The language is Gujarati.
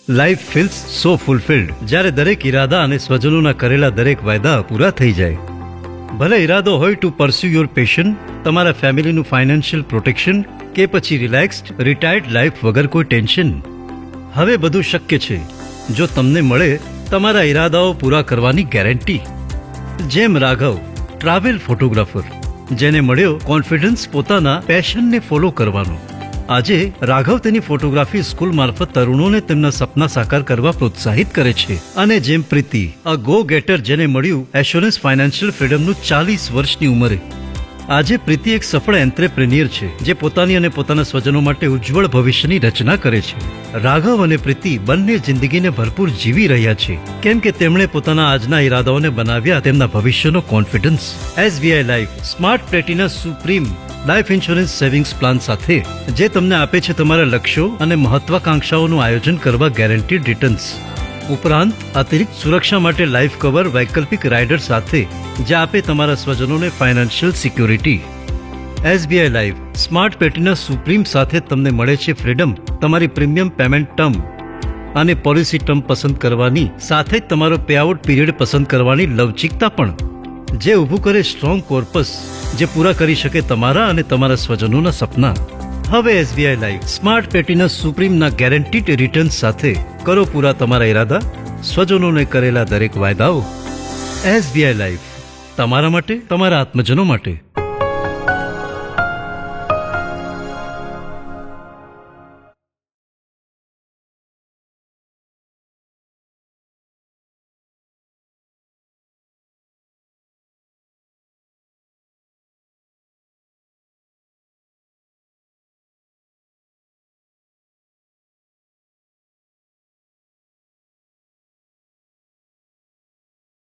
લાઈફ ફીલ્સ સો ફુલફિલ્ડ જ્યારે દરેક ઈરાદા અને સ્વજનોના કરેલા દરેક વાયદા પૂરા થઈ જાય. ભલે ઈરાદો હોય ટુ પરસ્યુ યોર પેશન, તમારા ફેમિલીનું ફાઇનાન્શિયલ પ્રોટેક્શન કે પછી રિલેક્સ્ડ રિટાયર્ડ લાઈફ વગર કોઈ ટેન્શન. હવે બધું શક્ય છે જો તમને મળે તમારા ઈરાદાઓ પૂરા કરવાની ગેરંટી. જેમ રાઘવ, ટ્રાવેલ ફોટોગ્રાફર, જેને મળ્યો કોન્ફિડન્સ પોતાના પેશનને ફોલો કરવાનો. આજે રાઘવ તેની ફોટોગ્રાફી સ્કૂલ મારફત તરુણોને તેમના સપના સાકાર કરવા પ્રોત્સાહિત કરે છે. અને જેમ પ્રીતિ, અ ગો ગેટર, જેને મળ્યું એશ્યોરન્સ ફાઇનાન્શિયલ ફ્રીડમનું 40 વર્ષની ઉંમરે. આજે પ્રીતિ એક સફળ એન્ટ્રેપ્રેન્યોર છે જે પોતાની અને પોતાના સ્વજનો માટે ઉજ્જવળ ભવિષ્યની રચના કરે છે. રાઘવ અને પ્રીતિ બંને જિંદગીને ભરપૂર જીવી રહ્યા છે કેમ કે તેમણે પોતાના આજના ઈરાદાઓને બનાવ્યા તેમના ભવિષ્યનો confidence. SBI Life Smart Platina Supreme life insurance savings plan સાથે, જે તમને આપે છે તમારા લક્ષ્યો અને મહત્વાકાંક્ષાઓનું આયોજન કરવા ગેરંટીડ રિટર્ન્સ. ઉપરાંત અતિરિક્ત સુરક્ષા માટે લાઈફ કવર વૈકલ્પિક રાઇડર સાથે, જે આપે તમારા સ્વજનોને financial security. SBI Life Smart Platina Supreme સાથે તમને મળે છે ફ્રીડમ તમારી પ્રીમિયમ પેમેન્ટ ટર્મ અને પોલિસી ટર્મ પસંદ કરવાની, સાથે જ તમારો પેઆઉટ પીરિયડ પસંદ કરવાની લવચિકતા પણ, જે ઊભું કરે સ્ટ્રોંગ કોર્પસ જે પૂરા કરી શકે તમારા અને તમારા સ્વજનોના સપના. હવે SBI લાઈફ સ્માર્ટ પ્લેટિના સુપ્રીમના ગેરંટીડ રિટર્ન્સ સાથે કરો પૂરા તમારા ઈરાદા, સ્વજનોને કરેલા દરેક વાયદાઓ. SBI લાઈફ તમારા માટે, તમારા આત્મજનો માટે.